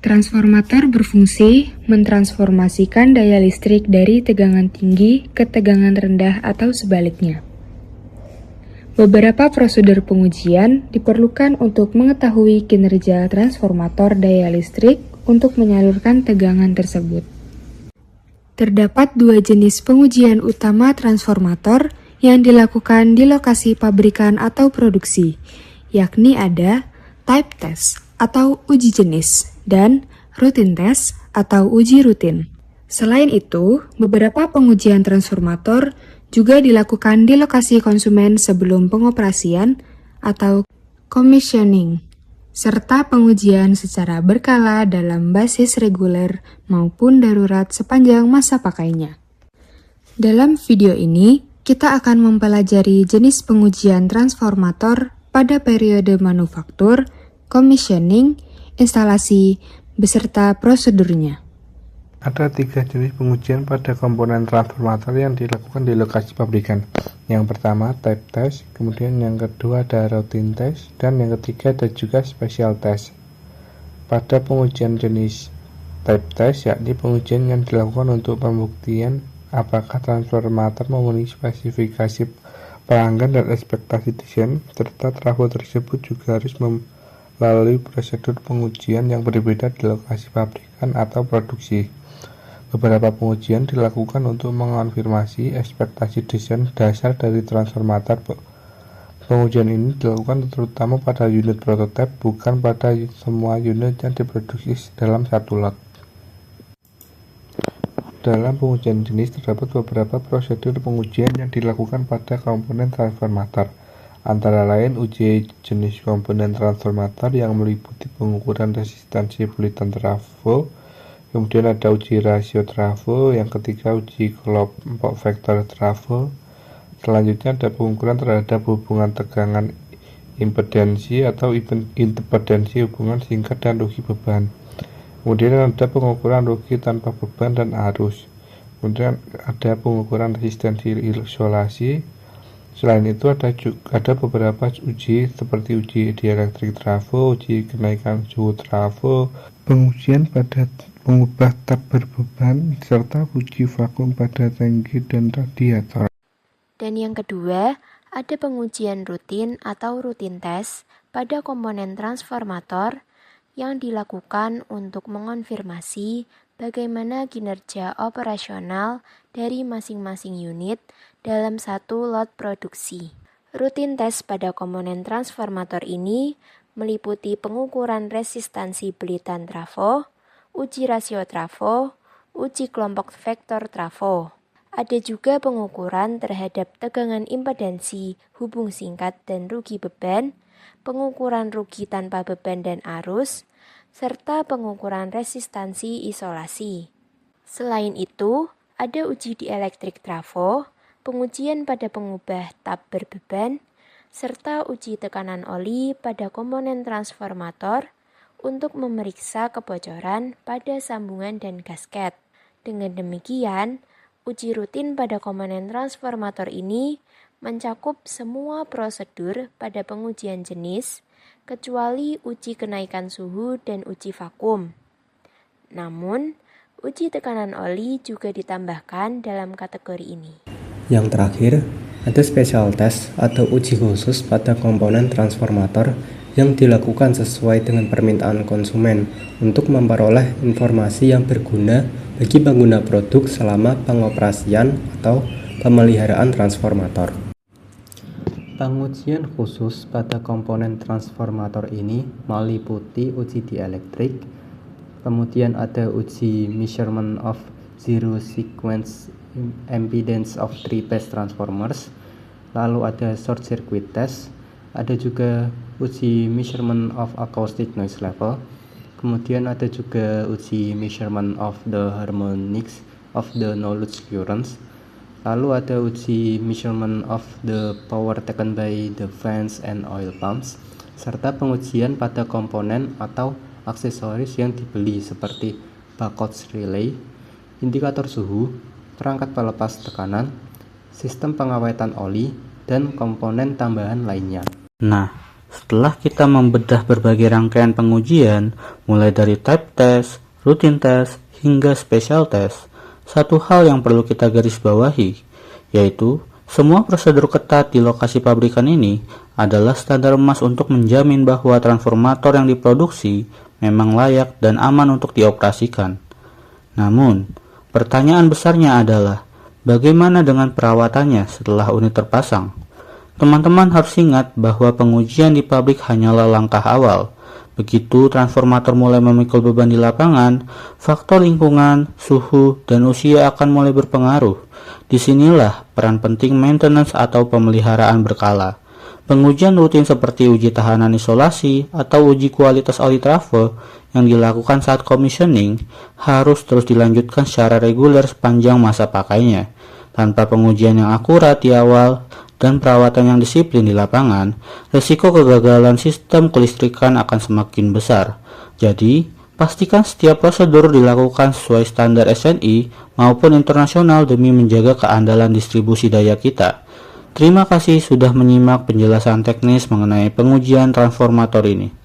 Transformator berfungsi mentransformasikan daya listrik dari tegangan tinggi ke tegangan rendah atau sebaliknya. Beberapa prosedur pengujian diperlukan untuk mengetahui kinerja transformator daya listrik untuk menyalurkan tegangan tersebut. Terdapat dua jenis pengujian utama transformator yang dilakukan di lokasi pabrikan atau produksi, yakni ada type test atau uji jenis dan routine test atau uji rutin. Selain itu, beberapa pengujian transformator juga dilakukan di lokasi konsumen sebelum pengoperasian atau commissioning, serta pengujian secara berkala dalam basis reguler maupun darurat sepanjang masa pakainya. Dalam video ini, kita akan mempelajari jenis pengujian transformator pada periode manufaktur, commissioning, instalasi, beserta prosedurnya. Ada 3 jenis pengujian pada komponen transformator yang dilakukan di lokasi pabrikan. Yang pertama, type test, kemudian yang kedua ada routine test, dan yang ketiga ada juga special test. Pada pengujian jenis type test, yakni pengujian yang dilakukan untuk pembuktian apakah transformator memenuhi spesifikasi pelanggan dan ekspektasi desain, serta trafo tersebut juga harus melalui prosedur pengujian yang berbeda di lokasi pabrikan atau produksi. Beberapa pengujian dilakukan untuk mengonfirmasi ekspektasi desain dasar dari transformator. Pengujian ini dilakukan terutama pada unit prototipe, bukan pada semua unit yang diproduksi dalam satu lot. Dalam pengujian jenis terdapat beberapa prosedur pengujian yang dilakukan pada komponen transformator. Antara lain uji jenis komponen transformator yang meliputi pengukuran resistansi bulitan trafo, kemudian ada uji rasio trafo, yang ketiga uji kelompok vektor trafo, selanjutnya ada pengukuran terhadap hubungan tegangan impedansi atau impedansi hubungan singkat dan rugi beban. Kemudian ada pengukuran rugi tanpa beban dan arus. Kemudian ada pengukuran resistensi isolasi. Selain itu ada beberapa uji seperti uji dielektrik trafo, uji kenaikan suhu trafo, pengujian pada pengubah tab berbeban, serta uji vakum pada tangki dan radiator. Dan yang kedua, ada pengujian rutin atau routine test pada komponen transformator yang dilakukan untuk mengonfirmasi bagaimana kinerja operasional dari masing-masing unit dalam satu lot produksi. Rutin test pada komponen transformator ini meliputi pengukuran resistansi bulitan trafo, uji rasio trafo, uji kelompok vektor trafo. Ada juga pengukuran terhadap tegangan impedansi, hubung singkat dan rugi beban, pengukuran rugi tanpa beban dan arus, serta pengukuran resistansi isolasi. Selain itu, ada uji dielektrik trafo, pengujian pada pengubah tab berbeban, serta uji tekanan oli pada komponen transformator untuk memeriksa kebocoran pada sambungan dan gasket. Dengan demikian, uji rutin pada komponen transformator ini mencakup semua prosedur pada pengujian jenis, kecuali uji kenaikan suhu dan uji vakum. Namun, uji tekanan oli juga ditambahkan dalam kategori ini. Yang terakhir, ada special test atau uji khusus pada komponen transformator yang dilakukan sesuai dengan permintaan konsumen untuk memperoleh informasi yang berguna bagi pengguna produk selama pengoperasian atau pemeliharaan transformator. Pengujian khusus pada komponen transformator ini meliputi uji dielektrik, kemudian ada uji measurement of zero sequence impedance of three-phase transformers, lalu ada short circuit test, ada juga uji measurement of acoustic noise level, kemudian ada juga uji measurement of the harmonics of the knowledge currents, lalu ada uji measurement of the power taken by the fans and oil pumps, serta pengujian pada komponen atau aksesoris yang dibeli seperti Backup relay, indikator suhu, perangkat pelepas tekanan, sistem pengawetan oli, dan komponen tambahan lainnya. Nah, Setelah kita membedah berbagai rangkaian pengujian, mulai dari type test, routine test, hingga special test, satu hal yang perlu kita garis bawahi, yaitu semua prosedur ketat di lokasi pabrikan ini adalah standar emas untuk menjamin bahwa transformator yang diproduksi memang layak dan aman untuk dioperasikan. Namun, pertanyaan besarnya adalah, bagaimana dengan perawatannya setelah unit terpasang? Teman-teman harus ingat bahwa pengujian di pabrik hanyalah langkah awal. Begitu transformator mulai memikul beban di lapangan, faktor lingkungan, suhu, dan usia akan mulai berpengaruh. Disinilah peran penting maintenance atau pemeliharaan berkala. Pengujian rutin seperti uji tahanan isolasi atau uji kualitas olitrafel yang dilakukan saat commissioning harus terus dilanjutkan secara reguler sepanjang masa pakainya. Tanpa pengujian yang akurat di awal dan perawatan yang disiplin di lapangan, risiko kegagalan sistem kelistrikan akan semakin besar. Jadi, pastikan setiap prosedur dilakukan sesuai standar SNI maupun internasional demi menjaga keandalan distribusi daya kita. Terima kasih sudah menyimak penjelasan teknis mengenai pengujian transformator ini.